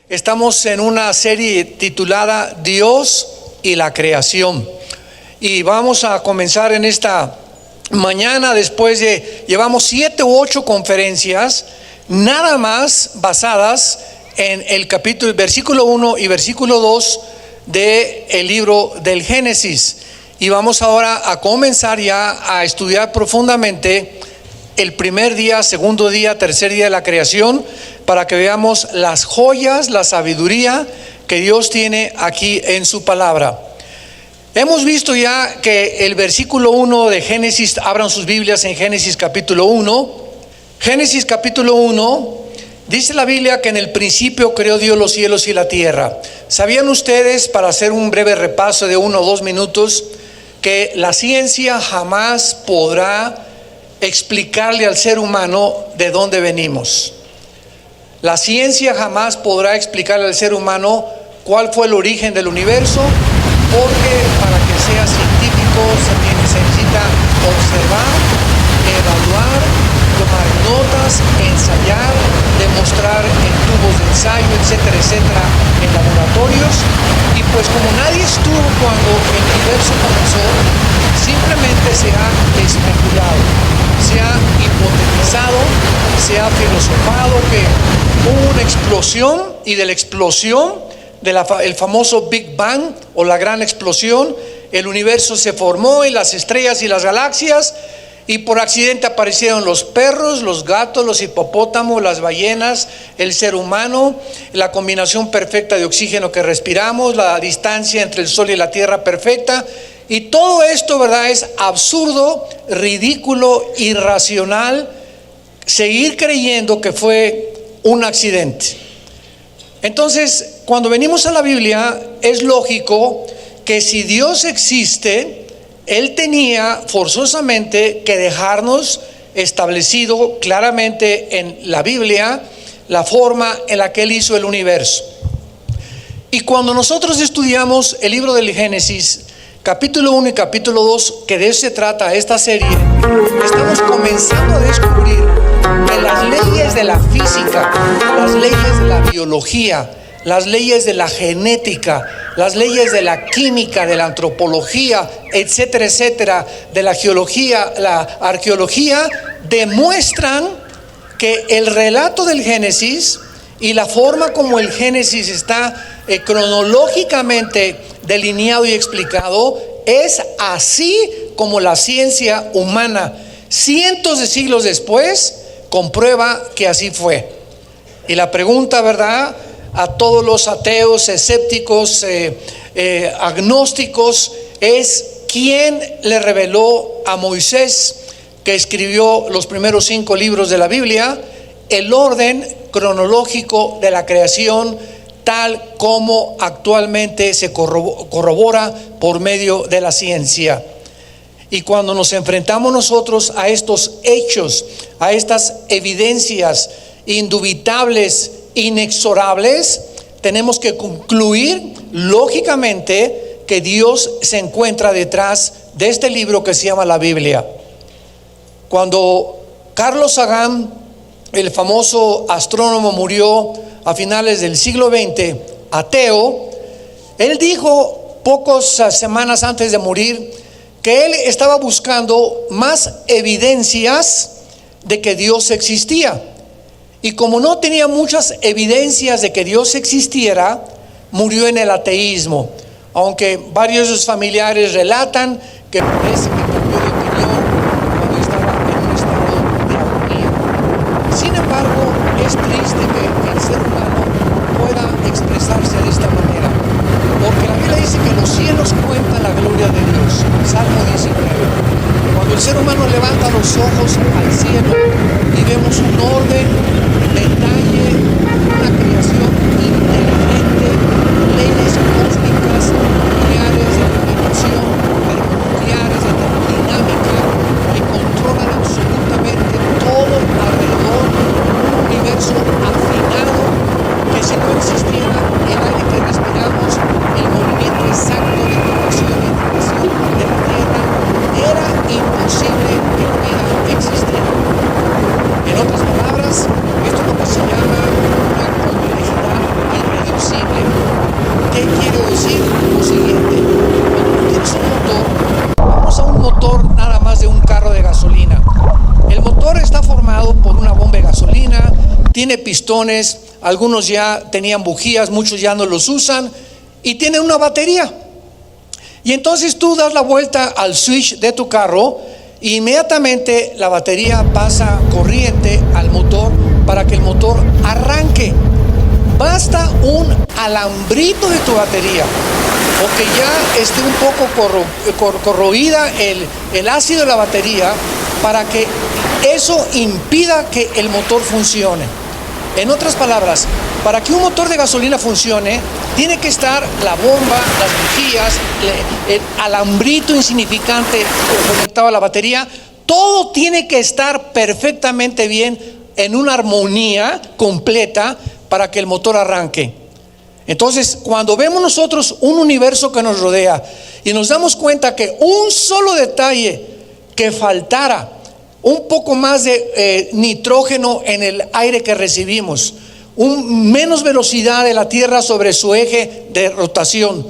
Estamos en una serie titulada Dios y la creación. Y vamos a comenzar en esta mañana después de, llevamos 7 u 8 conferencias, nada más basadas en el versículo 1 y versículo 2 del libro del Génesis. Y vamos ahora a comenzar ya a estudiar profundamente el primer día, segundo día, tercer día de la creación, para que veamos las joyas, la sabiduría que Dios tiene aquí en su palabra. Hemos visto ya que el versículo 1 de Génesis, abran sus Biblias en Génesis capítulo 1. Génesis capítulo 1, dice la Biblia que en el principio creó Dios los cielos y la tierra. ¿Sabían ustedes, para hacer un breve repaso de 1 o 2 minutos, que la ciencia jamás podrá explicarle al ser humano de dónde venimos? La ciencia jamás podrá explicarle al ser humano cuál fue el origen del universo, porque para que sea científico se necesita observar, evaluar, tomar notas, ensayar, demostrar en tubos de ensayo, etcétera, etcétera, en laboratorios. Y pues como nadie estuvo cuando el universo comenzó, simplemente se ha especulado, se ha hipotetizado, se ha filosofado que hubo una explosión, y de la explosión, el famoso Big Bang o la gran explosión, el universo se formó y las estrellas y las galaxias, y por accidente aparecieron los perros, los gatos, los hipopótamos, las ballenas, el ser humano, la combinación perfecta de oxígeno que respiramos, la distancia entre el sol y la tierra perfecta. Y todo esto, ¿verdad?, es absurdo, ridículo, irracional, seguir creyendo que fue un accidente. Entonces, cuando venimos a la Biblia, es lógico que si Dios existe, Él tenía forzosamente que dejarnos establecido claramente en la Biblia la forma en la que Él hizo el universo. Y cuando nosotros estudiamos el libro del Génesis, capítulo 1 y capítulo 2, que de eso se trata esta serie, estamos comenzando a descubrir que las leyes de la física, las leyes de la biología, las leyes de la genética, las leyes de la química, de la antropología, etcétera, etcétera, de la geología, la arqueología, demuestran que el relato del Génesis y la forma como el Génesis está cronológicamente delineado y explicado es así como la ciencia humana, cientos de siglos después, comprueba que así fue. Y la pregunta, ¿verdad?, a todos los ateos, escépticos, agnósticos, es: ¿quién le reveló a Moisés, que escribió los primeros 5 libros de la Biblia, el orden cronológico de la creación tal como actualmente se corrobora por medio de la ciencia? Y cuando nos enfrentamos nosotros a estos hechos, a estas evidencias indubitables, inexorables, tenemos que concluir lógicamente que Dios se encuentra detrás de este libro que se llama la Biblia. Cuando Carl Sagan, el famoso astrónomo, murió a finales del siglo XX, ateo, él dijo pocas semanas antes de morir que él estaba buscando más evidencias de que Dios existía. Y como no tenía muchas evidencias de que Dios existiera, murió en el ateísmo. Aunque varios de sus familiares relatan que parece que cambió de opinión cuando estaba en un estado de agonía. Sin embargo, es triste que el ser humano pueda expresarse de esta manera, porque la Biblia dice que los cielos cuentan la gloria de Dios. Salmo 19. Cuando el ser humano levanta los ojos al cielo y vemos un orden, detalle, una creación inteligente, leyes cósmicas, nucleares de comunicación, termonucleares de termodinámica, que controlan absolutamente todo alrededor, un universo afinado que, si no existiera el aire que respiramos, el movimiento exacto de rotación y rotación de la Tierra, era imposible que pudiera existir. En otras palabras, tiene pistones, algunos ya tenían bujías, muchos ya no los usan, y tiene una batería. Y entonces tú das la vuelta al switch de tu carro e inmediatamente la batería pasa corriente al motor para que el motor arranque. Basta un alambrito de tu batería o que ya esté un poco corroída el ácido de la batería para que eso impida que el motor funcione. En otras palabras, para que un motor de gasolina funcione, tiene que estar la bomba, las bujías, el alambrito insignificante conectado a la batería. Todo tiene que estar perfectamente bien, en una armonía completa para que el motor arranque. Entonces, cuando vemos nosotros un universo que nos rodea y nos damos cuenta que un solo detalle que faltara, un poco más de nitrógeno en el aire que recibimos, menos velocidad de la Tierra sobre su eje de rotación,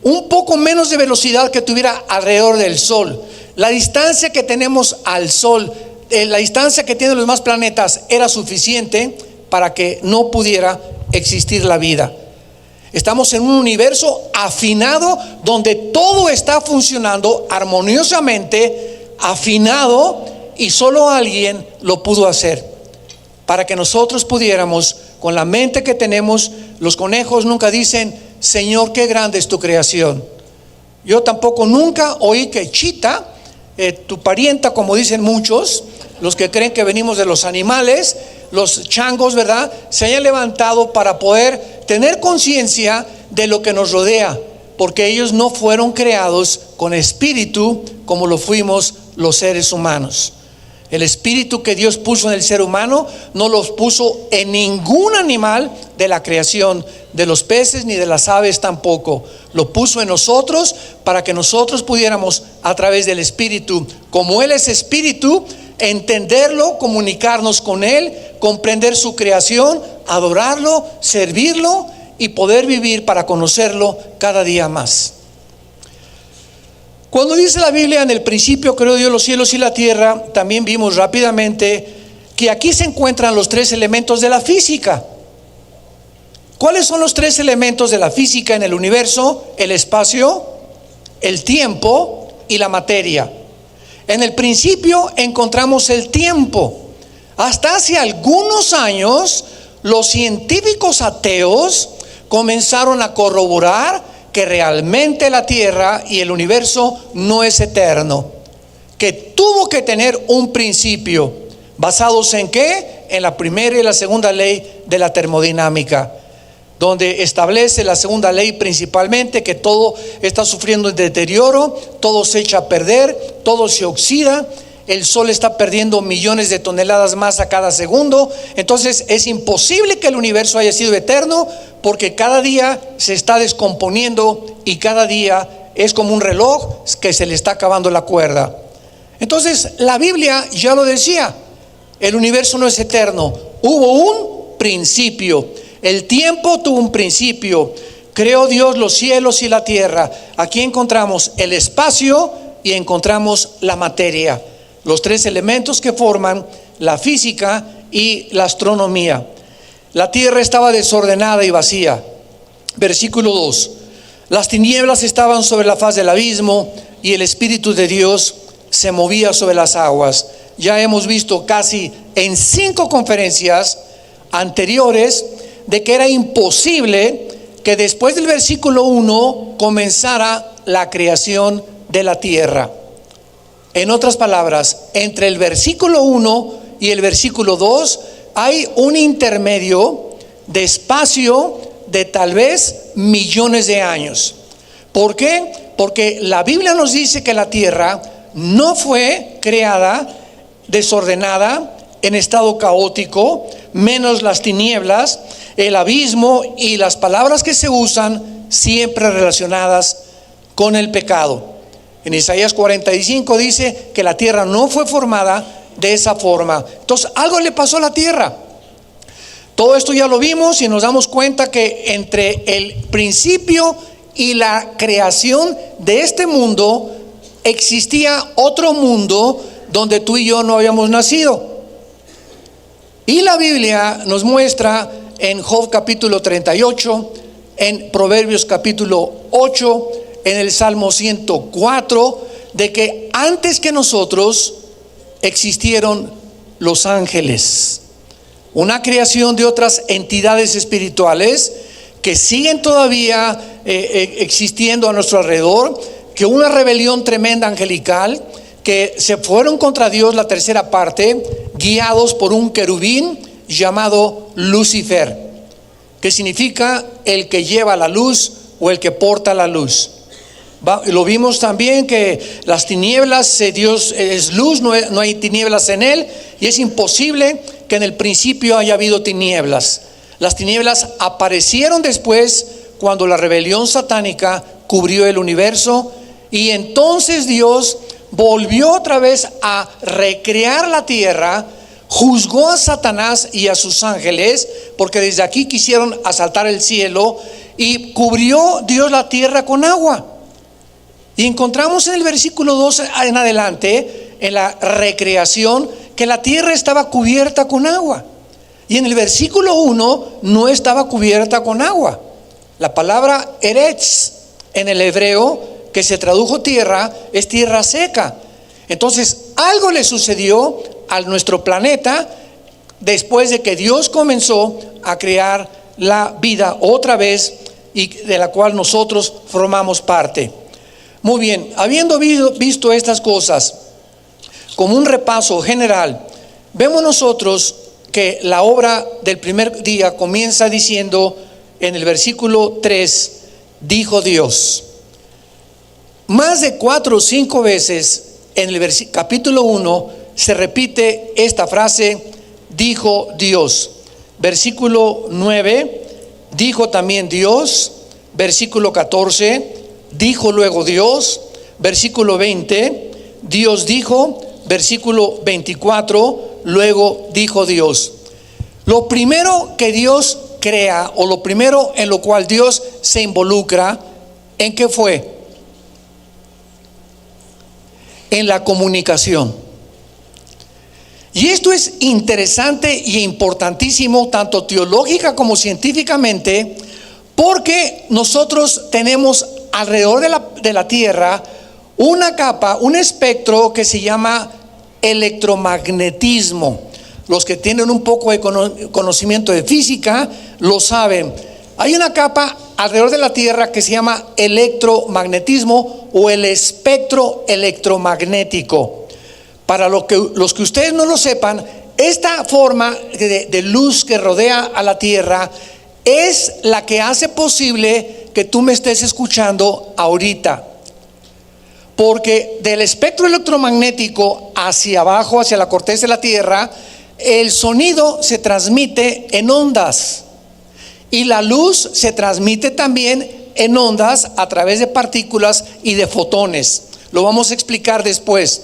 un poco menos de velocidad que tuviera alrededor del Sol, la distancia que tenemos al Sol, la distancia que tienen los demás planetas era suficiente para que no pudiera existir la vida. Estamos en un universo afinado donde todo está funcionando armoniosamente, afinado, y solo alguien lo pudo hacer para que nosotros pudiéramos, con la mente que tenemos. Los conejos nunca dicen: Señor, qué grande es tu creación. Yo tampoco nunca oí que Chita, tu parienta, como dicen muchos, los que creen que venimos de los animales, los changos, ¿verdad?, se hayan levantado para poder tener conciencia de lo que nos rodea, porque ellos no fueron creados con espíritu como lo fuimos los seres humanos. El espíritu que Dios puso en el ser humano no lo puso en ningún animal de la creación, de los peces ni de las aves tampoco. Lo puso en nosotros para que nosotros pudiéramos, a través del espíritu, como Él es espíritu, entenderlo, comunicarnos con Él, comprender su creación, adorarlo, servirlo y poder vivir para conocerlo cada día más. Cuando dice la Biblia: en el principio creó Dios los cielos y la tierra, también vimos rápidamente que aquí se encuentran los tres elementos de la física. ¿Cuáles son los tres elementos de la física en el universo? El espacio, el tiempo y la materia. En el principio encontramos el tiempo. Hasta hace algunos años, los científicos ateos comenzaron a corroborar que realmente la Tierra y el universo no es eterno, que tuvo que tener un principio. ¿Basados en qué? En la primera y la segunda ley de la termodinámica, donde establece la segunda ley principalmente que todo está sufriendo el deterioro, todo se echa a perder, todo se oxida, el sol está perdiendo millones de toneladas más a cada segundo. Entonces es imposible que el universo haya sido eterno, porque cada día se está descomponiendo y cada día es como un reloj que se le está acabando la cuerda. Entonces la Biblia ya lo decía: el universo no es eterno, hubo un principio. El tiempo tuvo un principio. Creó Dios los cielos y la tierra. Aquí encontramos el espacio y encontramos la materia, los tres elementos que forman la física y la astronomía. La tierra estaba desordenada y vacía. Versículo 2: las tinieblas estaban sobre la faz del abismo y el Espíritu de Dios se movía sobre las aguas. Ya hemos visto casi en 5 conferencias anteriores de que era imposible que después del versículo 1 comenzara la creación de la tierra. En otras palabras, entre el versículo 1 y el versículo 2 hay un intermedio de espacio de tal vez millones de años. ¿Por qué? Porque la Biblia nos dice que la tierra no fue creada desordenada, en estado caótico, menos las tinieblas, el abismo y las palabras que se usan siempre relacionadas con el pecado. En Isaías 45 dice que la tierra no fue formada de esa forma. Entonces algo le pasó a la tierra. Todo esto ya lo vimos y nos damos cuenta que entre el principio y la creación de este mundo existía otro mundo donde tú y yo no habíamos nacido. Y la Biblia nos muestra en Job capítulo 38, en Proverbios capítulo 8, en el Salmo 104, de que antes que nosotros existieron los ángeles, una creación de otras entidades espirituales que siguen todavía existiendo a nuestro alrededor, que una rebelión tremenda angelical, que se fueron contra Dios la tercera parte, guiados por un querubín llamado Lucifer, que significa el que lleva la luz o el que porta la luz. Lo vimos también que las tinieblas, Dios es luz, no hay tinieblas en él, y es imposible que en el principio haya habido tinieblas. Las tinieblas aparecieron después cuando la rebelión satánica cubrió el universo, y entonces Dios volvió otra vez a recrear la tierra, juzgó a Satanás y a sus ángeles, porque desde aquí quisieron asaltar el cielo, y cubrió Dios la tierra con agua. Y encontramos en el versículo 2 en adelante, en la recreación, que la tierra estaba cubierta con agua. Y en el versículo 1 no estaba cubierta con agua. La palabra eretz en el hebreo, que se tradujo tierra, es tierra seca. Entonces algo le sucedió a nuestro planeta después de que Dios comenzó a crear la vida otra vez, y de la cual nosotros formamos parte. Muy bien, habiendo visto estas cosas como un repaso general, vemos nosotros que la obra del primer día comienza diciendo en el versículo 3, dijo Dios. Más de 4 o 5 veces en el capítulo 1 se repite esta frase, dijo Dios. Versículo 9, dijo también Dios. Versículo 14, dijo luego Dios. Versículo 20, Dios dijo. Versículo 24, luego dijo Dios. Lo primero que Dios crea, o lo primero en lo cual Dios se involucra, ¿en qué fue? En la comunicación. Y esto es interesante y importantísimo, tanto teológica como científicamente, porque nosotros tenemos alrededor de la Tierra una capa, un espectro que se llama electromagnetismo. Los que tienen un poco de conocimiento de física lo saben. Hay una capa alrededor de la Tierra que se llama electromagnetismo o el espectro electromagnético. Para los que ustedes no lo sepan, esta forma de luz que rodea a la Tierra es la que hace posible que tú me estés escuchando ahorita. Porque del espectro electromagnético hacia abajo, hacia la corteza de la Tierra, el sonido se transmite en ondas, y la luz se transmite también en ondas a través de partículas y de fotones. Lo vamos a explicar después.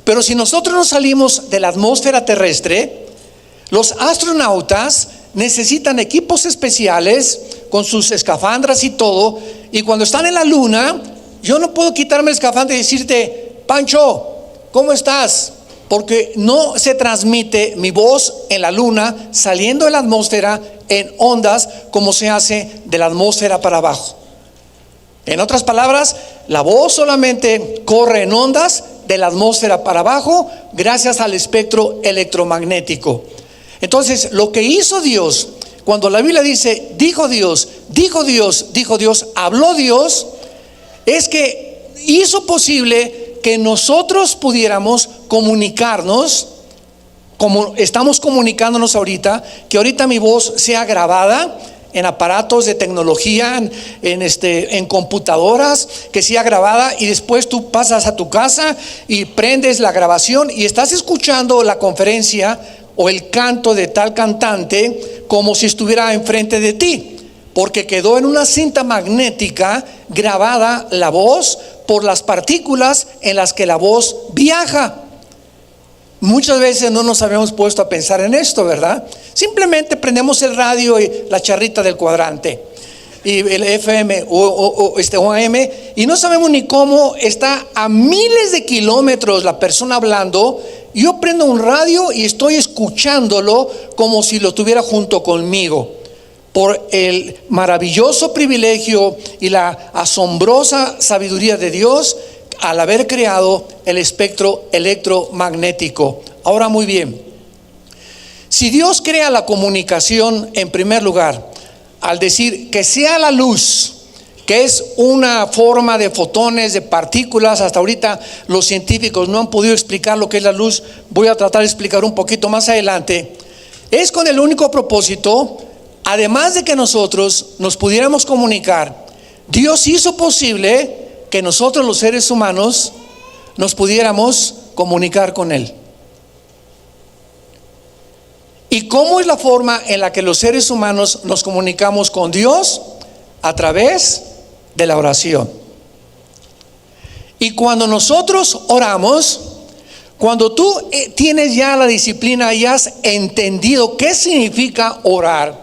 Pero si nosotros nos salimos de la atmósfera terrestre, los astronautas necesitan equipos especiales con sus escafandras y todo, y cuando están en la luna, yo no puedo quitarme el escafandra y decirte, Pancho, ¿cómo estás? Porque no se transmite mi voz en la luna saliendo de la atmósfera en ondas como se hace de la atmósfera para abajo. En otras palabras, la voz solamente corre en ondas de la atmósfera para abajo gracias al espectro electromagnético. Entonces, lo que hizo Dios, cuando la Biblia dice, dijo Dios, dijo Dios, dijo Dios, habló Dios, es que hizo posible que nosotros pudiéramos comunicarnos como estamos comunicándonos ahorita, que ahorita mi voz sea grabada en aparatos de tecnología, en computadoras, que sea grabada, y después tú pasas a tu casa y prendes la grabación y estás escuchando la conferencia o el canto de tal cantante como si estuviera enfrente de ti, porque quedó en una cinta magnética grabada la voz por las partículas en las que la voz viaja. Muchas veces no nos habíamos puesto a pensar en esto, ¿verdad? Simplemente prendemos el radio y la charrita del cuadrante y el FM o AM, y no sabemos ni cómo está a miles de kilómetros la persona hablando Yo prendo un radio y estoy escuchándolo como si lo tuviera junto conmigo, por el maravilloso privilegio y la asombrosa sabiduría de Dios al haber creado el espectro electromagnético. Ahora, muy bien, si Dios crea la comunicación en primer lugar, al decir que sea la luz, que es una forma de fotones, de partículas, hasta ahorita los científicos no han podido explicar lo que es la luz, voy a tratar de explicar un poquito más adelante, es con el único propósito, además de que nosotros nos pudiéramos comunicar, Dios hizo posible que nosotros los seres humanos nos pudiéramos comunicar con Él. ¿Y cómo es la forma en la que los seres humanos nos comunicamos con Dios? A través de la oración. Y cuando nosotros oramos, cuando tú tienes ya la disciplina y has entendido qué significa orar,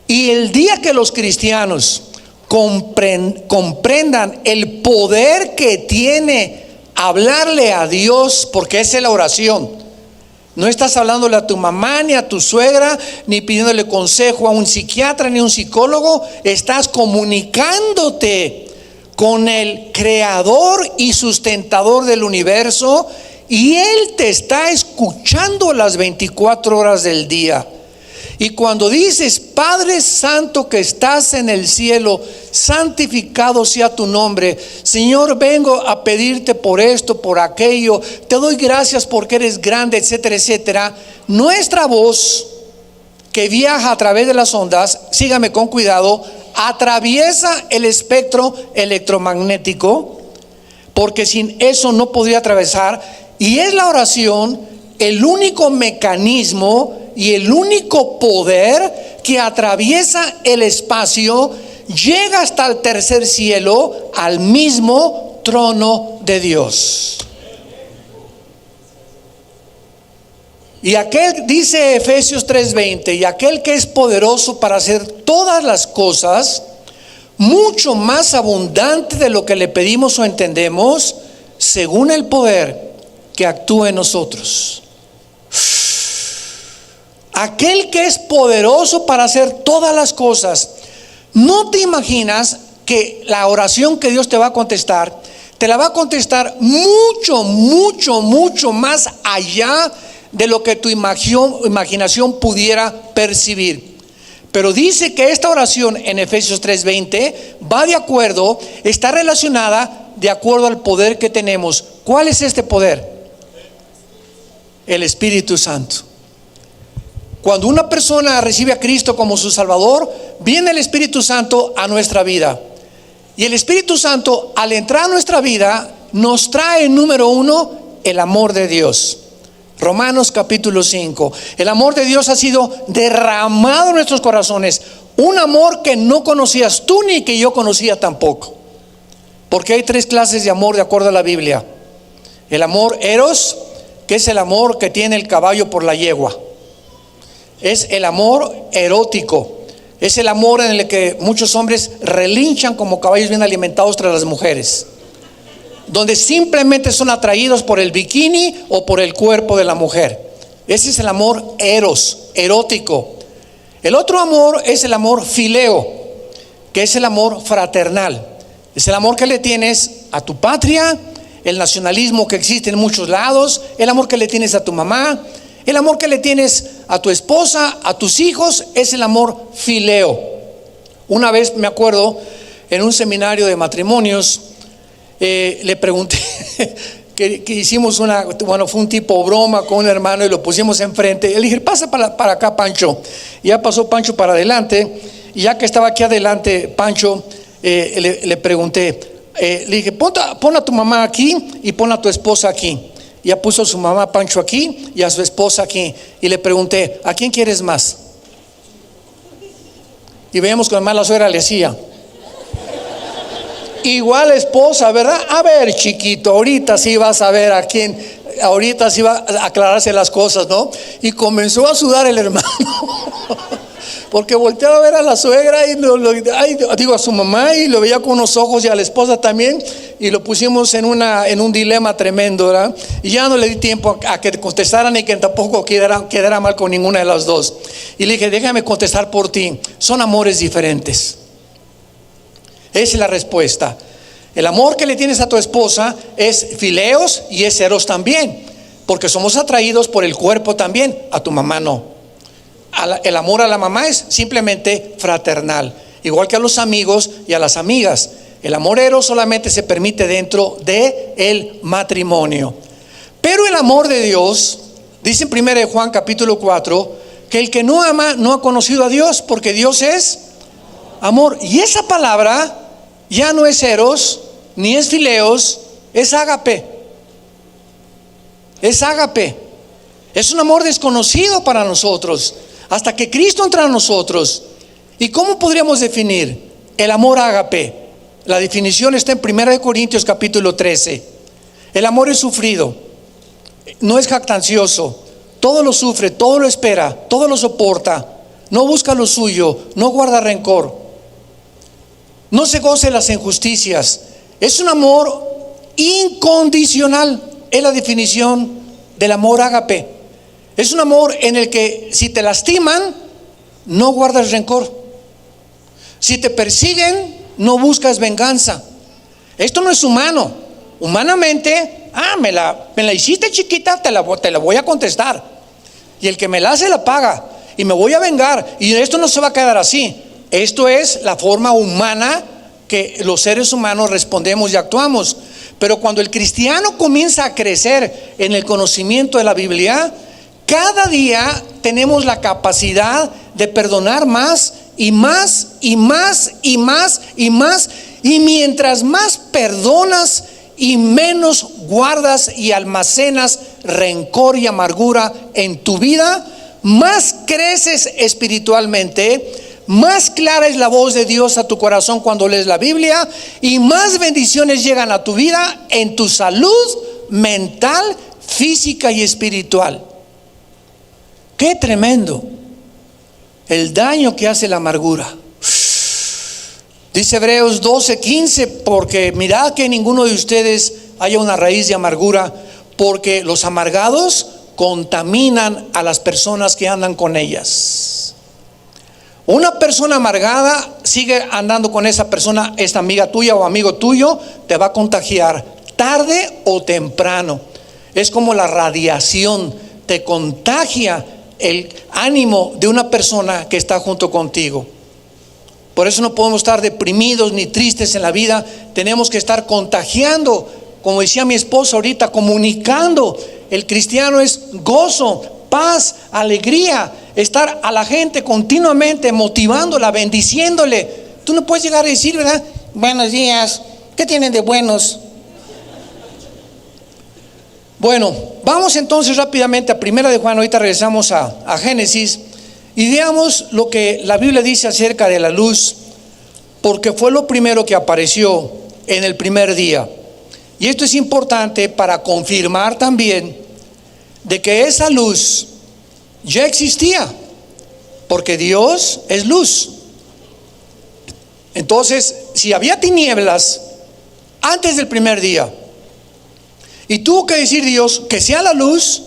y el día que los cristianos comprendan el poder que tiene hablarle a Dios, porque esa es la oración. No estás hablándole a tu mamá, ni a tu suegra, ni pidiéndole consejo a un psiquiatra, ni a un psicólogo. Estás comunicándote con el creador y sustentador del universo, y Él te está escuchando las 24 horas del día. Y cuando dices: Padre Santo que estás en el cielo, santificado sea tu nombre. Señor, vengo a pedirte por esto, por aquello. Te doy gracias porque eres grande, etcétera, etcétera. Nuestra voz, que viaja a través de las ondas, sígame con cuidado, atraviesa el espectro electromagnético, porque sin eso no podría atravesar. Y es la oración el único mecanismo y el único poder que atraviesa el espacio, llega hasta el tercer cielo, al mismo trono de Dios. Y aquel, dice Efesios 3:20, y aquel que es poderoso para hacer todas las cosas, mucho más abundante de lo que le pedimos o entendemos, según el poder que actúa en nosotros. Aquel que es poderoso para hacer todas las cosas. No te imaginas que la oración que Dios te va a contestar, te la va a contestar mucho, mucho, mucho más allá de lo que tu imaginación pudiera percibir. Pero dice que esta oración en Efesios 3:20 va de acuerdo, está relacionada de acuerdo al poder que tenemos. ¿Cuál es este poder? El Espíritu Santo. Cuando una persona recibe a Cristo como su Salvador, viene el Espíritu Santo a nuestra vida. Y el Espíritu Santo, al entrar a nuestra vida, nos trae, número uno, el amor de Dios. Romanos capítulo 5. El amor de Dios ha sido derramado en nuestros corazones. Un amor que no conocías tú ni que yo conocía tampoco. Porque hay 3 clases de amor de acuerdo a la Biblia. El amor eros, que es el amor que tiene el caballo por la yegua. Es el amor erótico. Es el amor en el que muchos hombres relinchan como caballos bien alimentados tras las mujeres, donde simplemente son atraídos por el bikini o por el cuerpo de la mujer. Ese es el amor eros, erótico. El otro amor es el amor fileo, que es el amor fraternal. Es el amor que le tienes a tu patria, el nacionalismo que existe en muchos lados, el amor que le tienes a tu mamá, el amor que le tienes a tu esposa, a tus hijos, es el amor fileo. Una vez me acuerdo, en un seminario de matrimonios, le pregunté que hicimos fue un tipo broma con un hermano y lo pusimos enfrente. Le dije: pasa para acá, Pancho. Y ya pasó Pancho para adelante. Y ya que estaba aquí adelante, Pancho, le pregunté, le dije: pon a tu mamá aquí y pon a tu esposa aquí. Ya puso a su mamá Pancho aquí y a su esposa aquí. Y le pregunté: ¿a quién quieres más? Y veíamos que además la suegra le decía: igual esposa, ¿verdad? A ver, chiquito, ahorita sí vas a ver a quién, ahorita sí va a aclararse las cosas, ¿no? Y comenzó a sudar el hermano. Porque volteaba a ver a la suegra y digo a su mamá, y lo veía con unos ojos, y a la esposa también, y lo pusimos en un dilema tremendo, ¿verdad? Y ya no le di tiempo a que contestaran, y que tampoco quedara mal con ninguna de las dos. Y le dije, déjame contestar por ti. Son amores diferentes. Esa es la respuesta. El amor que le tienes a tu esposa es fileos y es eros también, porque somos atraídos por el cuerpo también. A tu mamá no. El amor a la mamá es simplemente fraternal, igual que a los amigos y a las amigas. El amor eros solamente se permite dentro del matrimonio. Pero el amor de Dios, dice en 1 Juan capítulo 4, que el que no ama no ha conocido a Dios, porque Dios es amor. Y esa palabra ya no es eros, ni es fileos, es ágape. Es ágape. Es un amor desconocido para nosotros, hasta que Cristo entra a nosotros. ¿Y cómo podríamos definir el amor ágape? La definición está en 1 Corintios capítulo 13. El amor es sufrido, no es jactancioso, todo lo sufre, todo lo espera, todo lo soporta, no busca lo suyo, no guarda rencor, no se goza de las injusticias. Es un amor incondicional. Es la definición del amor ágape. Es un amor en el que si te lastiman, no guardas rencor. Si te persiguen, no buscas venganza. Esto no es humano. Humanamente, me la hiciste chiquita, te la voy a contestar. Y el que me la hace la paga. Y me voy a vengar. Y esto no se va a quedar así. Esto es la forma humana que los seres humanos respondemos y actuamos. Pero cuando el cristiano comienza a crecer en el conocimiento de la Biblia, cada día tenemos la capacidad de perdonar más y más y más y más y más. Y mientras más perdonas y menos guardas y almacenas rencor y amargura en tu vida, más creces espiritualmente, más clara es la voz de Dios a tu corazón cuando lees la Biblia, y más bendiciones llegan a tu vida en tu salud mental, física y espiritual. Qué tremendo el daño que hace la amargura. Dice Hebreos 12:15, porque mirad que ninguno de ustedes haya una raíz de amargura, porque los amargados contaminan a las personas que andan con ellas. Una persona amargada, sigue andando con esa persona, esta amiga tuya o amigo tuyo, te va a contagiar tarde o temprano. Es como la radiación, te contagia el ánimo de una persona que está junto contigo. Por eso no podemos estar deprimidos ni tristes en la vida. Tenemos que estar contagiando, como decía mi esposa ahorita, comunicando. El cristiano es gozo, paz, alegría, estar a la gente continuamente motivándola, bendiciéndole. Tú no puedes llegar a decir, ¿verdad? Buenos días, ¿qué tienen de buenos? Bueno, vamos entonces rápidamente a 1 de Juan. Ahorita regresamos a Génesis y veamos lo que la Biblia dice acerca de la luz, porque fue lo primero que apareció en el primer día. Y esto es importante para confirmar también de que esa luz ya existía, porque Dios es luz. Entonces, si había tinieblas antes del primer día y tuvo que decir Dios que sea la luz,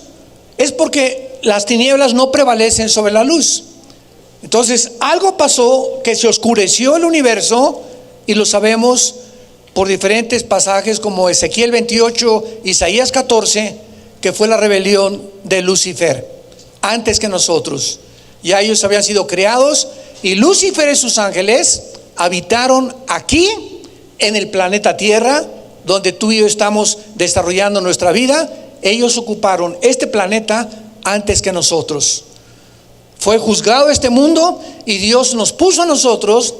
es porque las tinieblas no prevalecen sobre la luz. Entonces algo pasó, que se oscureció el universo, y lo sabemos por diferentes pasajes como Ezequiel 28, Isaías 14, que fue la rebelión de Lucifer antes que nosotros. Ya ellos habían sido creados, y Lucifer y sus ángeles habitaron aquí en el planeta Tierra, donde tú y yo estamos desarrollando nuestra vida. Ellos ocuparon este planeta antes que nosotros. Fue juzgado este mundo, y Dios nos puso a nosotros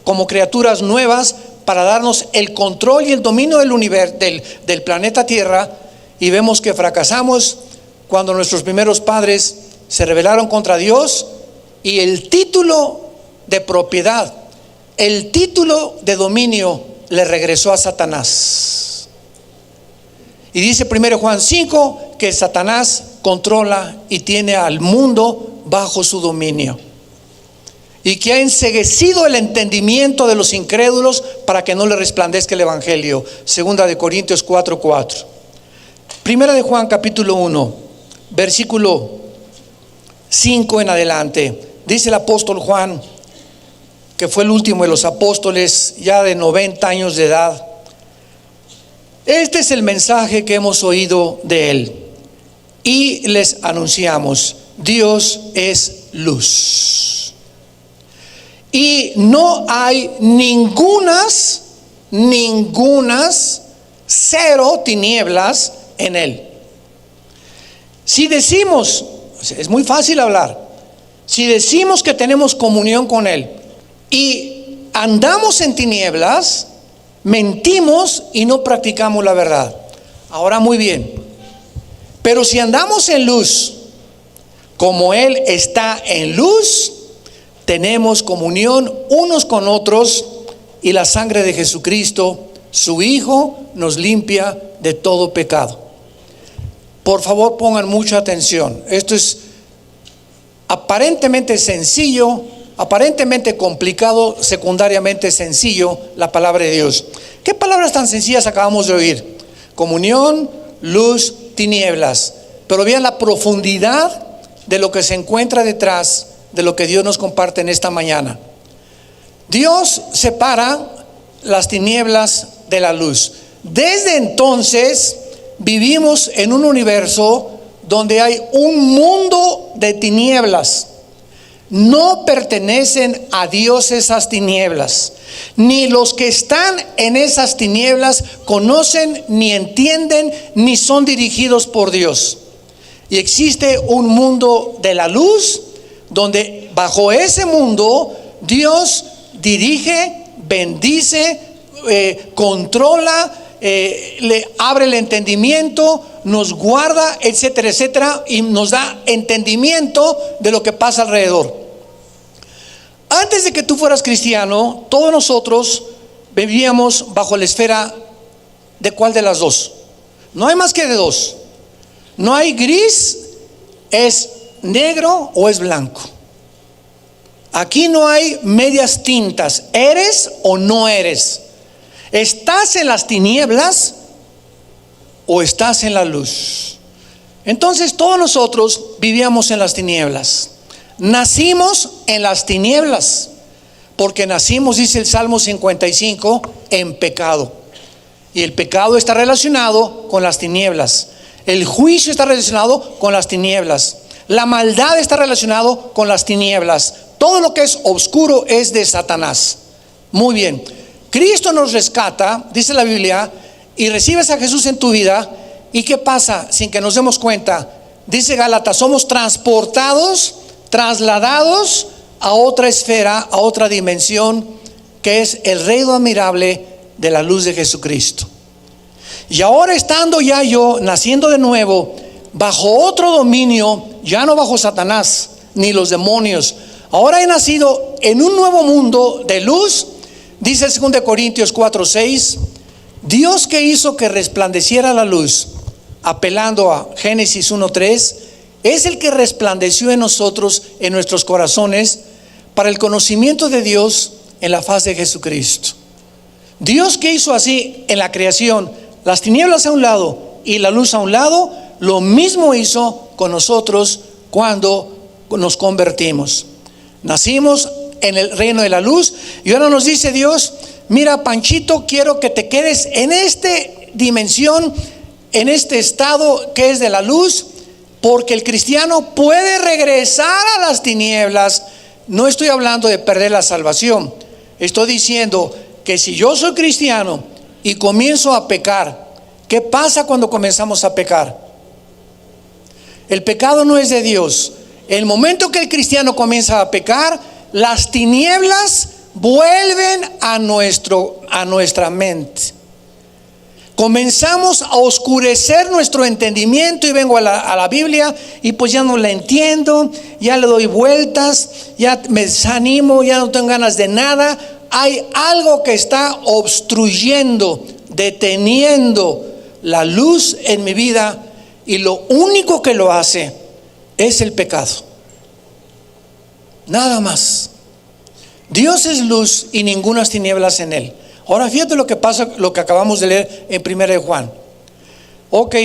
como criaturas nuevas para darnos el control y el dominio del universo, del planeta Tierra. Y vemos que fracasamos cuando nuestros primeros padres se rebelaron contra Dios, y el título de propiedad, el título de dominio le regresó a Satanás. Y dice 1 Juan 5 que Satanás controla y tiene al mundo bajo su dominio. y que ha enceguecido el entendimiento de los incrédulos para que no le resplandezca el evangelio. Segunda de Corintios 4:4. Primera de Juan capítulo 1, versículo 5 en adelante. Dice el apóstol Juan, que fue el último de los apóstoles, ya de 90 años de edad: este es el mensaje que hemos oído de él y les anunciamos: Dios es luz, y no hay cero tinieblas en él. Si decimos, es muy fácil hablar, si decimos que tenemos comunión con él y andamos en tinieblas, mentimos y no practicamos la verdad. Ahora, muy bien, pero si andamos en luz, como él está en luz, tenemos comunión unos con otros, y la sangre de Jesucristo, su Hijo, nos limpia de todo pecado. Por favor, pongan mucha atención. Esto es aparentemente sencillo, aparentemente complicado, secundariamente sencillo, la palabra de Dios. ¿Qué palabras tan sencillas acabamos de oír? Comunión, luz, tinieblas. Pero vean la profundidad de lo que se encuentra detrás de lo que Dios nos comparte en esta mañana. Dios separa las tinieblas de la luz. Desde entonces vivimos en un universo donde hay un mundo de tinieblas. No pertenecen a Dios esas tinieblas, ni los que están en esas tinieblas conocen, ni entienden, ni son dirigidos por Dios. Y existe un mundo de la luz, donde bajo ese mundo Dios dirige, bendice, controla, le abre el entendimiento, nos guarda, etcétera, etcétera, y nos da entendimiento de lo que pasa alrededor. Antes de que tú fueras cristiano, todos nosotros vivíamos bajo la esfera de ¿cuál de las dos? No hay más que de dos. No hay gris, es negro o es blanco. Aquí no hay medias tintas, eres o no eres. ¿Estás en las tinieblas o estás en la luz? Entonces todos nosotros vivíamos en las tinieblas. Nacimos en las tinieblas, porque nacimos, dice el Salmo 55, en pecado. Y el pecado está relacionado con las tinieblas. El juicio está relacionado con las tinieblas. La maldad está relacionado con las tinieblas. Todo lo que es oscuro es de Satanás. Muy bien. Cristo nos rescata, dice la Biblia, y recibes a Jesús en tu vida. ¿Y qué pasa sin que nos demos cuenta? Dice Gálatas, somos transportados, trasladados a otra esfera, a otra dimensión, que es el reino admirable de la luz de Jesucristo. Y ahora, estando ya yo, naciendo de nuevo, bajo otro dominio, ya no bajo Satanás ni los demonios, ahora he nacido en un nuevo mundo de luz. Dice el 2 Corintios 4:6, Dios que hizo que resplandeciera la luz, apelando a Génesis 1:3, es el que resplandeció en nosotros, en nuestros corazones, para el conocimiento de Dios en la faz de Jesucristo. Dios que hizo así en la creación, las tinieblas a un lado y la luz a un lado, lo mismo hizo con nosotros cuando nos convertimos. Nacimos en el reino de la luz, y ahora nos dice Dios: mira, Panchito, quiero que te quedes en esta dimensión, en este estado que es de la luz, porque el cristiano puede regresar a las tinieblas. No estoy hablando de perder la salvación, estoy diciendo que si yo soy cristiano y comienzo a pecar, ¿qué pasa cuando comenzamos a pecar? El pecado no es de Dios. El momento que el cristiano comienza a pecar, las tinieblas vuelven a nuestra mente. Comenzamos a oscurecer nuestro entendimiento, y vengo a la Biblia y pues ya no la entiendo, ya le doy vueltas, ya me desanimo, ya no tengo ganas de nada. Hay algo que está obstruyendo, deteniendo la luz en mi vida, y lo único que lo hace es el pecado. Nada más. Dios es luz y ningunas tinieblas en él. Ahora fíjate lo que pasa, lo que acabamos de leer en 1 de Juan. Ok,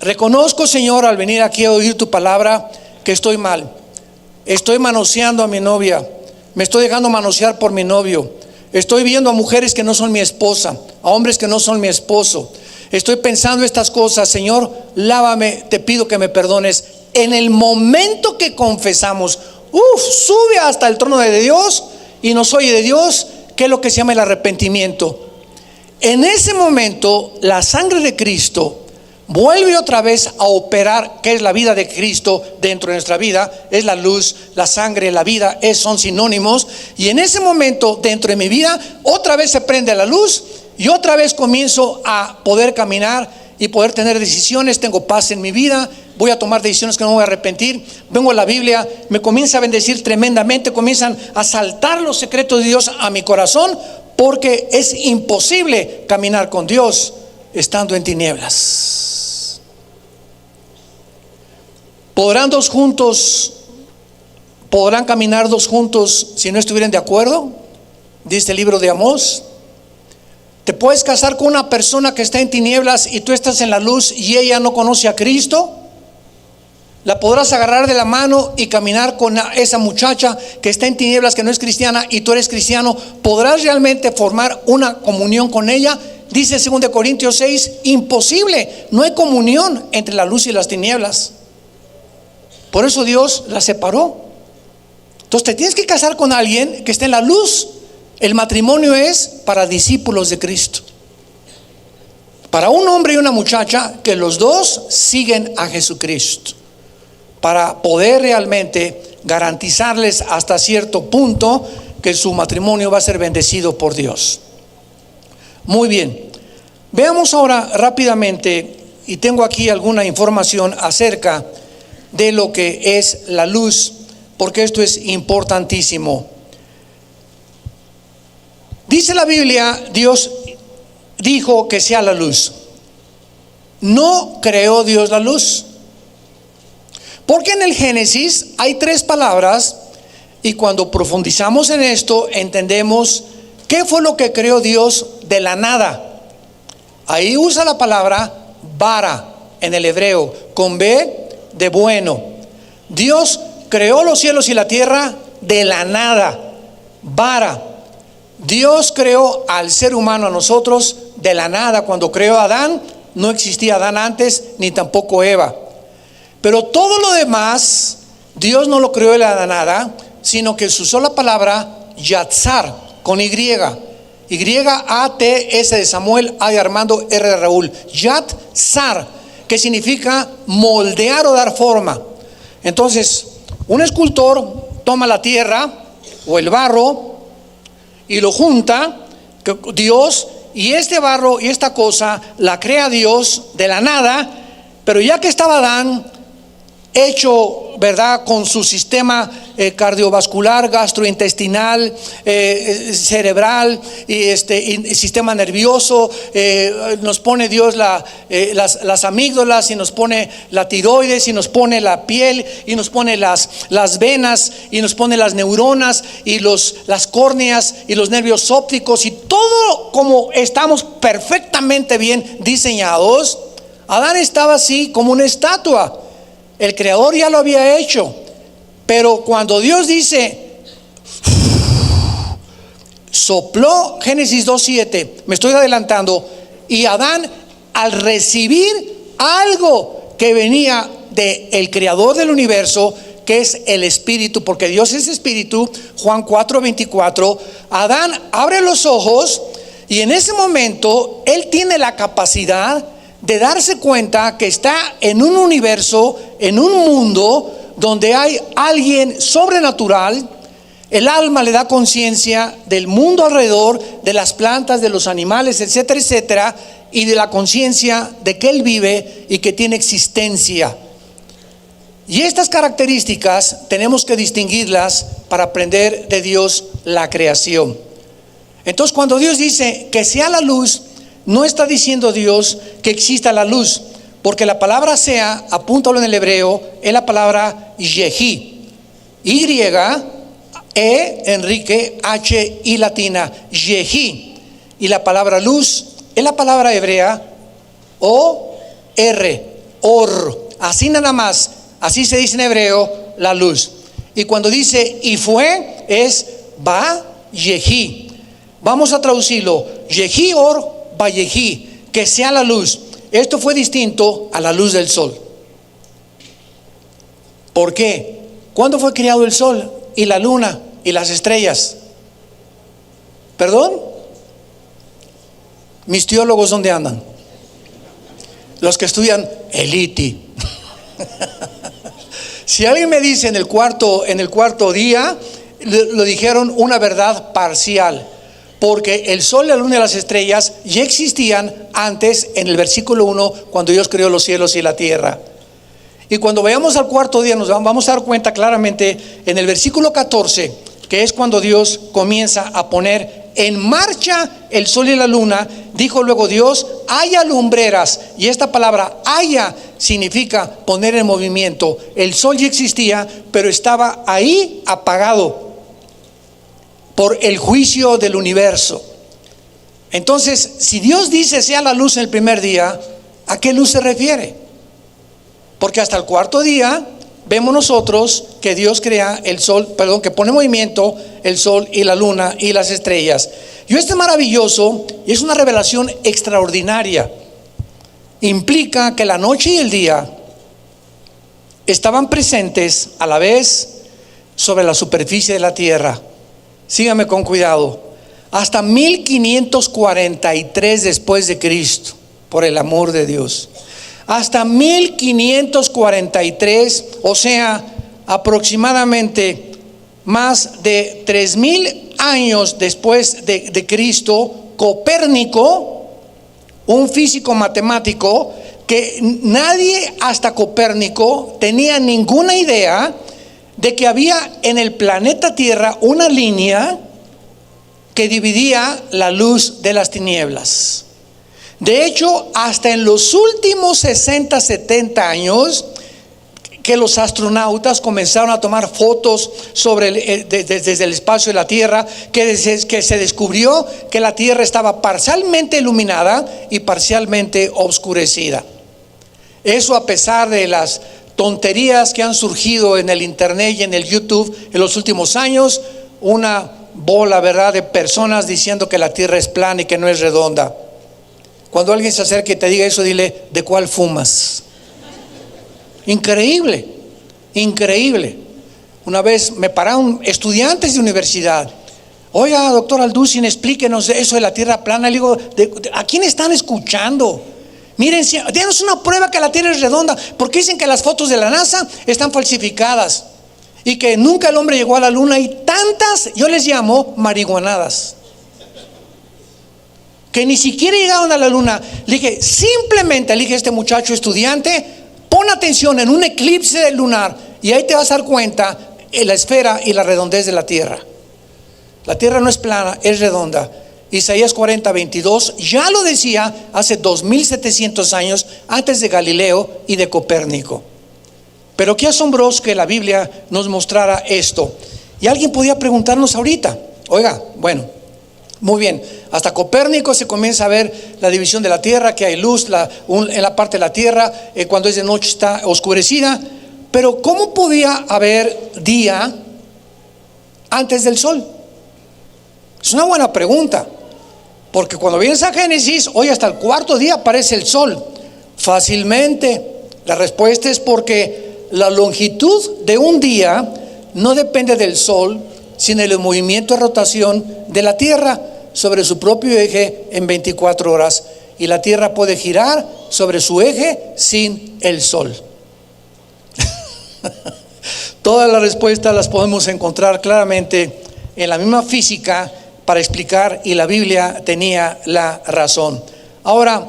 reconozco, Señor, al venir aquí a oír tu palabra, que estoy mal. Estoy manoseando a mi novia, me estoy dejando manosear por mi novio, estoy viendo a mujeres que no son mi esposa, a hombres que no son mi esposo. Estoy pensando estas cosas. Señor, lávame, te pido que me perdones. En el momento que confesamos, sube hasta el trono de Dios y nos oye de Dios, que es lo que se llama el arrepentimiento. En ese momento, la sangre de Cristo vuelve otra vez a operar, que es la vida de Cristo dentro de nuestra vida. Es la luz, la sangre, la vida, son sinónimos. Y en ese momento, dentro de mi vida, otra vez se prende la luz y otra vez comienzo a poder caminar y poder tener decisiones. Tengo paz en mi vida, voy a tomar decisiones que no me voy a arrepentir. Vengo a la Biblia, me comienza a bendecir tremendamente, comienzan a saltar los secretos de Dios a mi corazón, porque es imposible caminar con Dios estando en tinieblas. ¿Podrán caminar dos juntos si no estuvieran de acuerdo? Dice el libro de Amós. ¿Te puedes casar con una persona que está en tinieblas y tú estás en la luz y ella no conoce a Cristo? ¿La podrás agarrar de la mano y caminar con esa muchacha que está en tinieblas, que no es cristiana, y tú eres cristiano? ¿Podrás realmente formar una comunión con ella? Dice 2 Corintios 6, imposible. No hay comunión entre la luz y las tinieblas. Por eso Dios la separó. Entonces te tienes que casar con alguien que esté en la luz. El matrimonio es para discípulos de Cristo, para un hombre y una muchacha que los dos siguen a Jesucristo, para poder realmente garantizarles hasta cierto punto que su matrimonio va a ser bendecido por Dios. Muy bien, veamos ahora rápidamente, y tengo aquí alguna información acerca de lo que es la luz, porque esto es importantísimo. Dice la Biblia, Dios dijo que sea la luz. No creó Dios la luz, porque en el Génesis hay 3 palabras, y cuando profundizamos en esto entendemos qué fue lo que creó Dios de la nada. Ahí usa la palabra bara en el hebreo, con B de bueno. Dios creó los cielos y la tierra de la nada, bara. Dios creó al ser humano, a nosotros, de la nada. Cuando creó a Adán, no existía Adán antes, ni tampoco Eva. Pero todo lo demás, Dios no lo creó de la nada, sino que usó la palabra yatzar, con Y. Y-A-T-S de Samuel, A de Armando, R de Raúl. Yatzar, que significa moldear o dar forma. Entonces, un escultor toma la tierra o el barro y lo junta, Dios, y este barro y esta cosa la crea Dios de la nada. Pero ya que estaba Adán hecho, ¿verdad?, con su sistema cardiovascular, gastrointestinal, cerebral y sistema nervioso, nos pone Dios las amígdalas, y nos pone la tiroides, y nos pone la piel, y nos pone las venas, y nos pone las neuronas, y las córneas, y los nervios ópticos, y todo como estamos perfectamente bien diseñados. Adán estaba así como una estatua. El Creador ya lo había hecho. Pero cuando Dios dice, sopló, Génesis 2:7, me estoy adelantando, y Adán, al recibir algo que venía del Creador del universo, que es el Espíritu, porque Dios es Espíritu, Juan 4:24, Adán abre los ojos, y en ese momento él tiene la capacidad de darse cuenta que está en un universo, en un mundo donde hay alguien sobrenatural. El alma le da conciencia del mundo alrededor, de las plantas, de los animales, etcétera, etcétera, y de la conciencia de que él vive y que tiene existencia. Y estas características tenemos que distinguirlas para aprender de Dios la creación. Entonces, cuando Dios dice que sea la luz, no está diciendo Dios que exista la luz, porque la palabra sea, apúntalo en el hebreo, es la palabra yehi. Enrique, H y latina, Yehi. Y la palabra luz es la palabra hebrea O-R, or. Así nada más, así se dice en hebreo la luz. Y cuando dice y fue, es Ba Yehi. Vamos a traducirlo, Yehi or Ba Yehi, que sea la luz. Esto fue distinto a la luz del sol. ¿Por qué? ¿Cuándo fue creado el sol y la luna y las estrellas? ¿Perdón? Mis teólogos, ¿dónde andan? Los que estudian el ITI. Si alguien me dice en el cuarto día, lo dijeron una verdad parcial, porque el sol, la luna y las estrellas ya existían antes, en el versículo 1, cuando Dios creó los cielos y la tierra. Y cuando vayamos al cuarto día nos vamos a dar cuenta claramente en el versículo 14, que es cuando Dios comienza a poner en marcha el sol y la luna. Dijo luego Dios, haya lumbreras. Y esta palabra haya significa poner en movimiento. El sol ya existía, pero estaba ahí apagado por el juicio del universo. Entonces, si Dios dice sea la luz en el primer día, ¿a qué luz se refiere? Porque hasta el cuarto día vemos nosotros que Dios crea el sol, que pone en movimiento el sol y la luna y las estrellas. Y esto es maravilloso y es una revelación extraordinaria. Implica que la noche y el día estaban presentes a la vez sobre la superficie de la tierra. Sígame con cuidado. Hasta 1543 después de Cristo, por el amor de Dios. Hasta 1543, o sea, aproximadamente más de 3000 años después de Cristo, Copérnico, un físico matemático, que nadie hasta Copérnico tenía ninguna idea de que había en el planeta Tierra una línea que dividía la luz de las tinieblas. De hecho, hasta en los últimos 60, 70 años, que los astronautas comenzaron a tomar fotos desde el espacio de la Tierra, que se descubrió que la Tierra estaba parcialmente iluminada y parcialmente oscurecida. Eso a pesar de las tonterías que han surgido en el internet y en el YouTube en los últimos años, una bola, ¿verdad?, de personas diciendo que la Tierra es plana y que no es redonda. Cuando alguien se acerque y te diga eso, dile, ¿de cuál fumas? Increíble, increíble. Una vez me pararon estudiantes de universidad. Oiga, doctor Alducin, explíquenos eso de la Tierra plana. Le digo, ¿a quién están escuchando? Miren, denos una prueba que la Tierra es redonda, porque dicen que las fotos de la NASA están falsificadas y que nunca el hombre llegó a la luna, y tantas, yo les llamo marihuanadas, que ni siquiera llegaron a la luna. Le dije, simplemente, le dije a este muchacho estudiante, pon atención en un eclipse lunar y ahí te vas a dar cuenta en la esfera y la redondez de la Tierra. La Tierra no es plana, es redonda. Isaías 40:22 ya lo decía hace 2700 años antes de Galileo y de Copérnico. Pero qué asombroso que la Biblia nos mostrara esto. Y alguien podía preguntarnos ahorita, oiga, bueno, muy bien, hasta Copérnico se comienza a ver la división de la Tierra, que hay luz en la parte de la Tierra, cuando es de noche está oscurecida. Pero ¿cómo podía haber día antes del sol? Es una buena pregunta, porque cuando vienes a Génesis, hoy hasta el cuarto día aparece el sol. Fácilmente, la respuesta es porque la longitud de un día no depende del sol, sino del movimiento de rotación de la Tierra sobre su propio eje en 24 horas. Y la Tierra puede girar sobre su eje sin el sol. Todas las respuestas las podemos encontrar claramente en la misma física para explicar, y la Biblia tenía la razón. Ahora,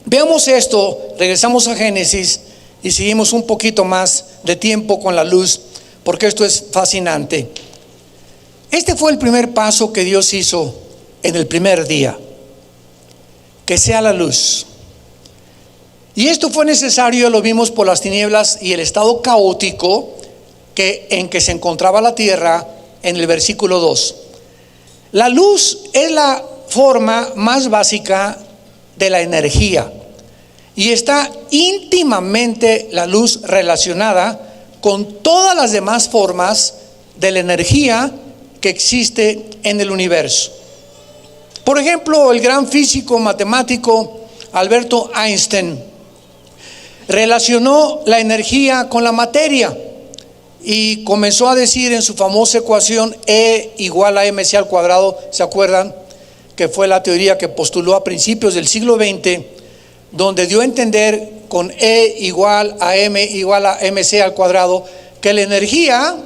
veamos esto, regresamos a Génesis y seguimos un poquito más de tiempo con la luz, porque esto es fascinante. Este fue el primer paso que Dios hizo en el primer día, que sea la luz. Y esto fue necesario, lo vimos, por las tinieblas y el estado caótico en que se encontraba la tierra en el versículo 2. La luz es la forma más básica de la energía y está íntimamente la luz relacionada con todas las demás formas de la energía que existe en el universo. Por ejemplo, el gran físico matemático Albert Einstein relacionó la energía con la materia y comenzó a decir en su famosa ecuación E igual a mc al cuadrado, ¿se acuerdan? Que fue la teoría que postuló a principios del siglo XX, donde dio a entender con E igual a m igual a mc al cuadrado que la energía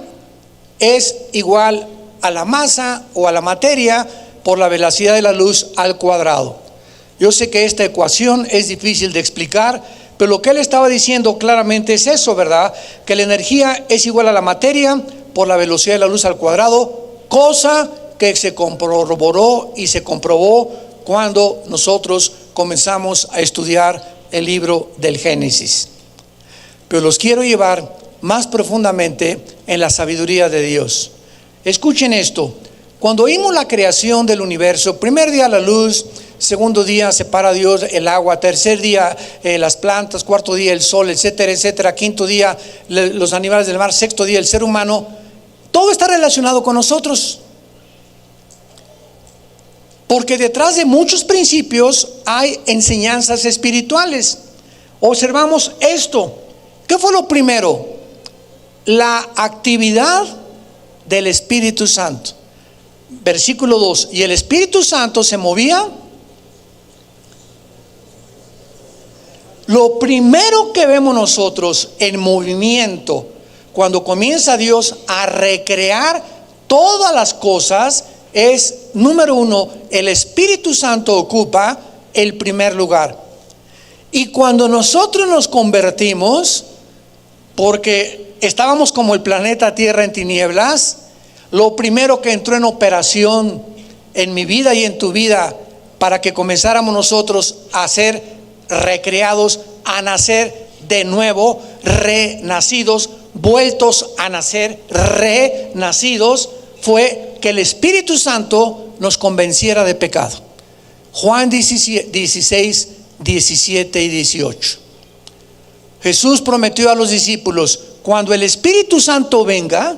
es igual a la masa o a la materia por la velocidad de la luz al cuadrado. Yo sé que esta ecuación es difícil de explicar, pero lo que él estaba diciendo claramente es eso, ¿verdad? Que la energía es igual a la materia por la velocidad de la luz al cuadrado, cosa que se corroboró y se comprobó cuando nosotros comenzamos a estudiar el libro del Génesis. Pero los quiero llevar más profundamente en la sabiduría de Dios. Escuchen esto. Cuando oímos la creación del universo, primer día la luz, segundo día separa Dios el agua, tercer día las plantas, cuarto día el sol, etcétera, etcétera, quinto día los animales del mar, sexto día el ser humano, todo está relacionado con nosotros. Porque detrás de muchos principios hay enseñanzas espirituales. Observamos esto. ¿Qué fue lo primero? La actividad del Espíritu Santo. Versículo 2. Y el Espíritu Santo se movía. Lo primero que vemos nosotros en movimiento, cuando comienza Dios a recrear todas las cosas, es, número uno, el Espíritu Santo ocupa el primer lugar. Y cuando nosotros nos convertimos, porque estábamos como el planeta Tierra en tinieblas, lo primero que entró en operación en mi vida y en tu vida para que comenzáramos nosotros a ser recreados, a nacer de nuevo, renacidos, vueltos a nacer, renacidos, fue que el Espíritu Santo nos convenciera de pecado. Juan 16, 17 y 18. Jesús prometió a los discípulos: cuando el Espíritu Santo venga,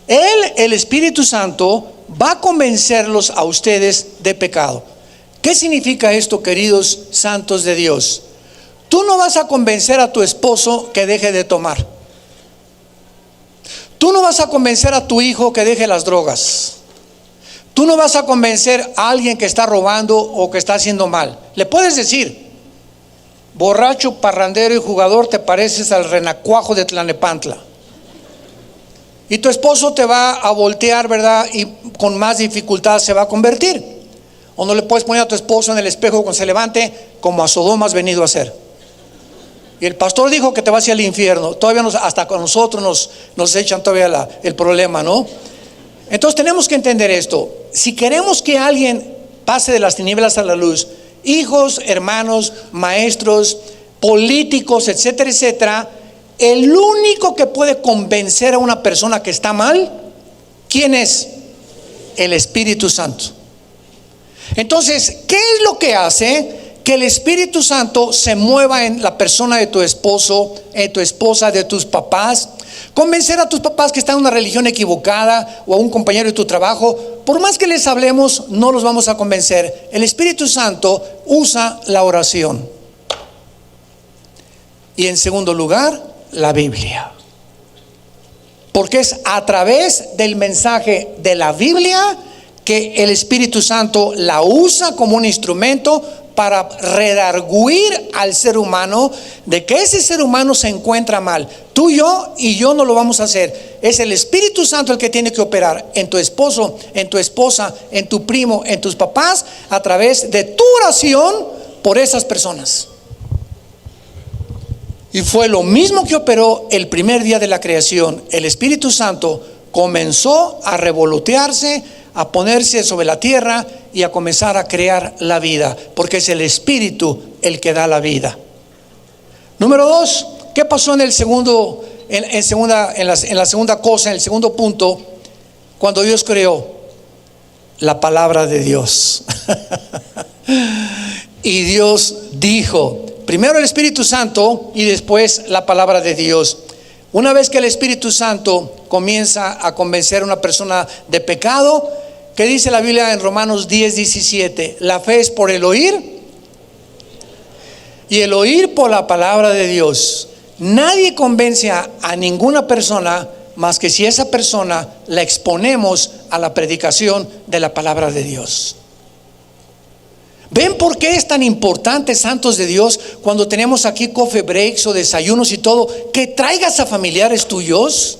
el Espíritu Santo va a convencerlos a ustedes de pecado. ¿Qué significa esto, queridos santos de Dios? Tú no vas a convencer a tu esposo que deje de tomar. Tú no vas a convencer a tu hijo que deje las drogas. Tú no vas a convencer a alguien que está robando o que está haciendo mal. Le puedes decir: borracho, parrandero y jugador, te pareces al renacuajo de Tlalnepantla. Y tu esposo te va a voltear, ¿verdad? Y con más dificultad se va a convertir. O no le puedes poner a tu esposo en el espejo cuando se levante: como a Sodoma has venido a ser. Y el pastor dijo que te vas hacia el infierno. Todavía hasta con nosotros nos echan todavía el problema, ¿no? Entonces tenemos que entender esto. Si queremos que alguien pase de las tinieblas a la luz, hijos, hermanos, maestros, políticos, etcétera, etcétera, el único que puede convencer a una persona que está mal, ¿quién es? El Espíritu Santo. Entonces, ¿qué es lo que hace que el Espíritu Santo se mueva en la persona de tu esposo, en tu esposa, de tus papás? Convencer a tus papás que están en una religión equivocada, o a un compañero de tu trabajo, por más que les hablemos, no los vamos a convencer. El Espíritu Santo usa la oración. Y en segundo lugar, la Biblia. Porque es a través del mensaje de la Biblia que el Espíritu Santo la usa como un instrumento para redarguir al ser humano de que ese ser humano se encuentra mal. Tú, yo y yo no lo vamos a hacer. Es el Espíritu Santo el que tiene que operar en tu esposo, en tu esposa, en tu primo, en tus papás, a través de tu oración por esas personas. Y fue lo mismo que operó el primer día de la creación. El Espíritu Santo comenzó a revolotearse, a ponerse sobre la tierra y a comenzar a crear la vida, porque es el Espíritu el que da la vida. Número 2, ¿qué pasó en el segundo, en la segunda cosa, en el segundo punto? cuando Dios creó? La palabra de Dios. Y Dios dijo, primero el Espíritu Santo y después la palabra de Dios. Una vez que el Espíritu Santo comienza a convencer a una persona de pecado, ¿qué dice la Biblia en Romanos 10:17? La fe es por el oír, y el oír por la palabra de Dios. Nadie convence a ninguna persona más que si esa persona la exponemos a la predicación de la palabra de Dios. ¿Ven por qué es tan importante, santos de Dios, cuando tenemos aquí coffee breaks o desayunos y todo, que traigas a familiares tuyos,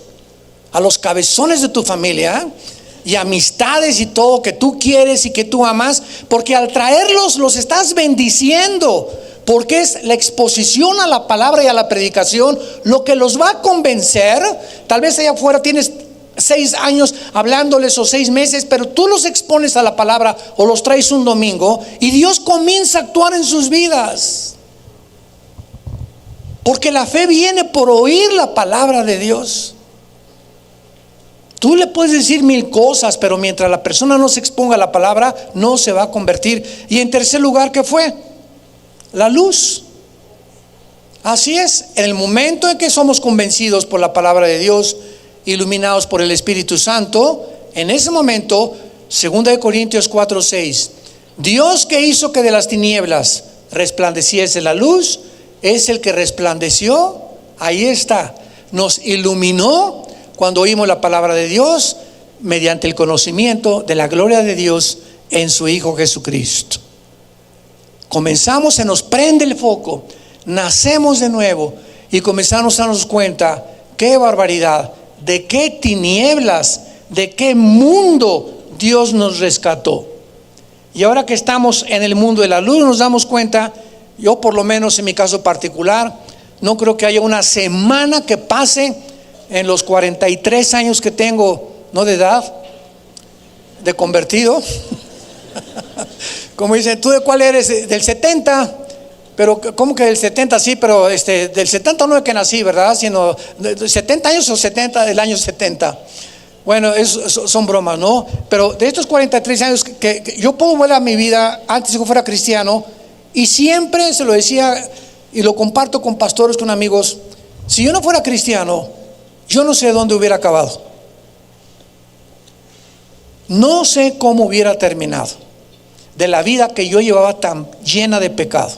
a los cabezones de tu familia y amistades y todo que tú quieres y que tú amas? Porque al traerlos los estás bendiciendo, porque es la exposición a la palabra y a la predicación lo que los va a convencer. Tal vez allá afuera tienes 6 años hablándoles o 6 meses, pero tú los expones a la palabra o los traes un domingo y Dios comienza a actuar en sus vidas. Porque la fe viene por oír la palabra de Dios. Tú le puedes decir 1000 cosas, pero mientras la persona no se exponga a la palabra, no se va a convertir. Y en tercer lugar, ¿qué fue? La luz. Así es, en el momento en que somos convencidos por la palabra de Dios, iluminados por el Espíritu Santo, en ese momento, 2 Corintios 4:6, Dios que hizo que de las tinieblas resplandeciese la luz, es el que resplandeció, ahí está, nos iluminó cuando oímos la palabra de Dios, mediante el conocimiento de la gloria de Dios en su Hijo Jesucristo. Comenzamos, se nos prende el foco, nacemos de nuevo y comenzamos a darnos cuenta, qué barbaridad, de qué tinieblas, de qué mundo Dios nos rescató. Y ahora que estamos en el mundo de la luz, nos damos cuenta, yo por lo menos en mi caso particular, no creo que haya una semana que pase en los 43 años que tengo, no de edad, de convertido. Como dicen, ¿tú de cuál eres? Del 70. Pero ¿cómo que del 70? Sí, pero del 70 no es que nací, ¿verdad? Sino de 70 años o 70 del año 70. Bueno, eso son bromas, ¿no? Pero de estos 43 años que yo puedo ver a mi vida antes de que fuera cristiano, y siempre se lo decía y lo comparto con pastores, con amigos, si yo no fuera cristiano, yo no sé dónde hubiera acabado. No sé cómo hubiera terminado de la vida que yo llevaba tan llena de pecado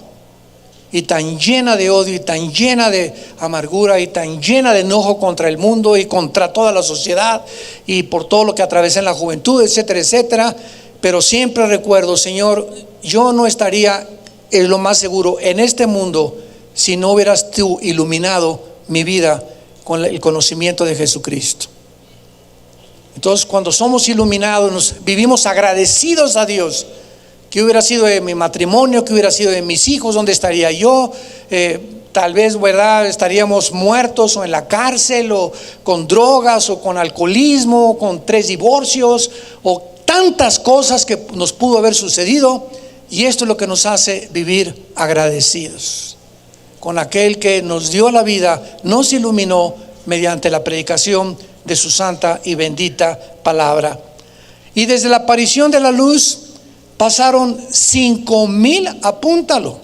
y tan llena de odio y tan llena de amargura y tan llena de enojo contra el mundo y contra toda la sociedad y por todo lo que atravesé en la juventud, etcétera, etcétera. Pero siempre recuerdo, Señor, yo no estaría, es lo más seguro, en este mundo si no hubieras tú iluminado mi vida con el conocimiento de Jesucristo. Entonces, cuando somos iluminados, vivimos agradecidos a Dios. ¿Qué hubiera sido de mi matrimonio? ¿Qué hubiera sido de mis hijos? ¿Dónde estaría yo? Tal vez, ¿verdad? Estaríamos muertos o en la cárcel o con drogas o con alcoholismo o con 3 divorcios o tantas cosas que nos pudo haber sucedido. Y esto es lo que nos hace vivir agradecidos con aquel que nos dio la vida, nos iluminó mediante la predicación de su santa y bendita palabra. Y desde la aparición de la luz pasaron 5000, apúntalo.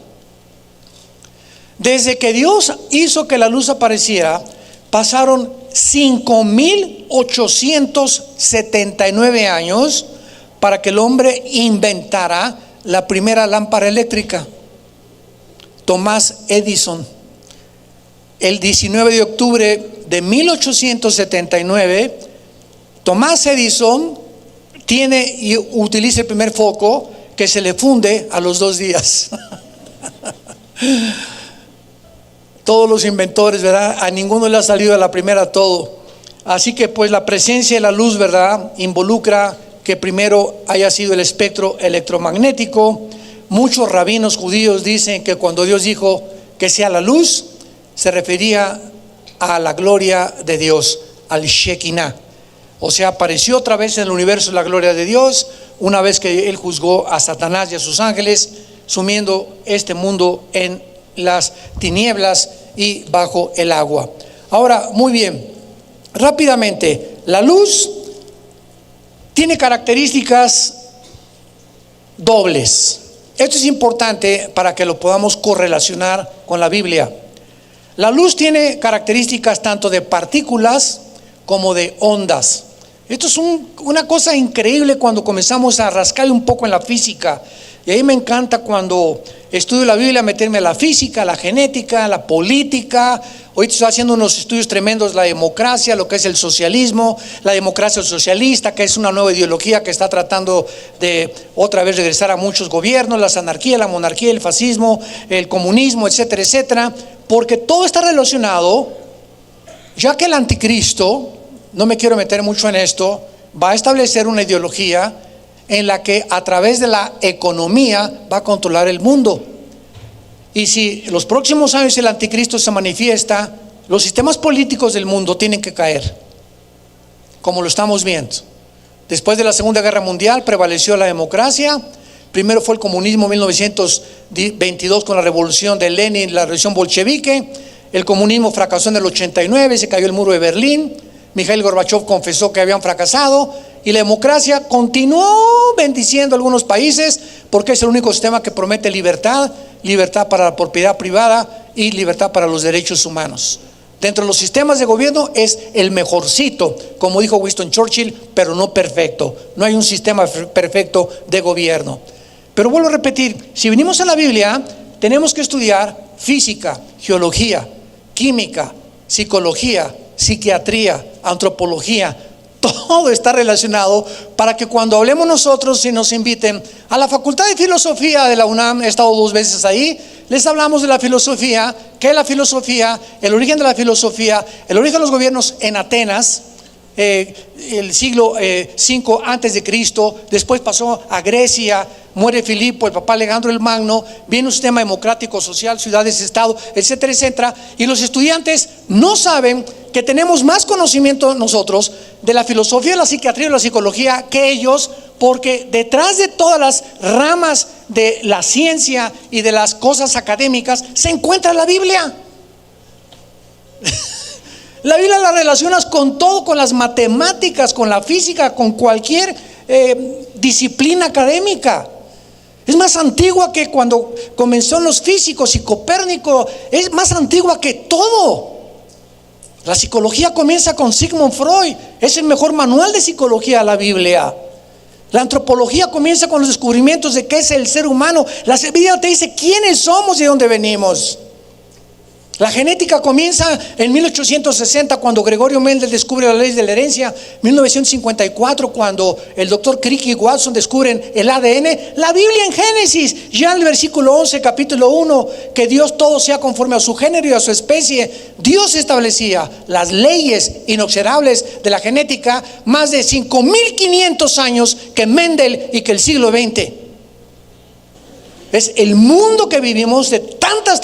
Desde que Dios hizo que la luz apareciera, pasaron 5879 años para que el hombre inventara la primera lámpara eléctrica. Tomás Edison, el 19 de octubre de 1879, Tomás Edison tiene y utiliza el primer foco que se le funde a los 2 días. Todos los inventores, ¿verdad? A ninguno le ha salido a la primera todo. Así que pues la presencia de la luz, ¿verdad?, involucra que primero haya sido el espectro electromagnético. Muchos rabinos judíos dicen que cuando Dios dijo que sea la luz, se refería a la gloria de Dios, al Shekinah. O sea, apareció otra vez en el universo la gloria de Dios, una vez que Él juzgó a Satanás y a sus ángeles, sumiendo este mundo en las tinieblas y bajo el agua. Ahora, muy bien, rápidamente, la luz tiene características dobles. Esto es importante para que lo podamos correlacionar con la Biblia. La luz tiene características tanto de partículas como de ondas. Esto es una cosa increíble cuando comenzamos a rascar un poco en la física. Y ahí me encanta cuando estudio la Biblia meterme a la física, la genética, la política. Hoy estoy haciendo unos estudios tremendos, la democracia, lo que es el socialismo, la democracia socialista, que es una nueva ideología que está tratando de otra vez regresar a muchos gobiernos, las anarquías, la monarquía, el fascismo, el comunismo, etcétera, etcétera. Porque todo está relacionado, ya que el anticristo, no me quiero meter mucho en esto, va a establecer una ideología en la que a través de la economía va a controlar el mundo. Y si en los próximos años el anticristo se manifiesta, los sistemas políticos del mundo tienen que caer, como lo estamos viendo. Después de la Segunda Guerra Mundial prevaleció la democracia. Primero fue el comunismo en 1922 con la revolución de Lenin, la revolución bolchevique. El comunismo fracasó en el 89, se cayó el muro de Berlín. Mikhail Gorbachev confesó que habían fracasado y la democracia continuó bendiciendo a algunos países porque es el único sistema que promete libertad, libertad para la propiedad privada y libertad para los derechos humanos. Dentro de los sistemas de gobierno es el mejorcito, como dijo Winston Churchill, pero no perfecto. No hay un sistema perfecto de gobierno. Pero vuelvo a repetir, si venimos a la Biblia, tenemos que estudiar física, geología, química, psicología, psiquiatría, antropología. Todo está relacionado para que cuando hablemos nosotros y nos inviten a la Facultad de Filosofía de la UNAM, he estado 2 veces ahí, les hablamos de la filosofía, qué es la filosofía, el origen de la filosofía, el origen de los gobiernos en Atenas, el siglo V antes de Cristo, después pasó a Grecia, muere Filipo, el papá Alejandro el Magno, viene un sistema democrático, social, ciudades, estado, etcétera, etcétera, y los estudiantes no saben que tenemos más conocimiento nosotros de la filosofía, la psiquiatría y la psicología que ellos, porque detrás de todas las ramas de la ciencia y de las cosas académicas se encuentra la Biblia. La Biblia la relacionas con todo, con las matemáticas, con la física, con cualquier disciplina académica. Es más antigua que cuando comenzó los físicos y Copérnico, es más antigua que todo. La psicología comienza con Sigmund Freud, es el mejor manual de psicología, la Biblia. La antropología comienza con los descubrimientos de qué es el ser humano. La Biblia te dice quiénes somos y de dónde venimos. La genética comienza en 1860 cuando Gregorio Mendel descubre las leyes de la herencia, 1954 cuando el doctor Crick y Watson descubren el ADN. La Biblia en Génesis, ya en el versículo 11, capítulo 1, que Dios todo sea conforme a su género y a su especie. Dios establecía las leyes inexorables de la genética más de 5.500 años que Mendel y que el siglo XX. Es el mundo que vivimos de tantas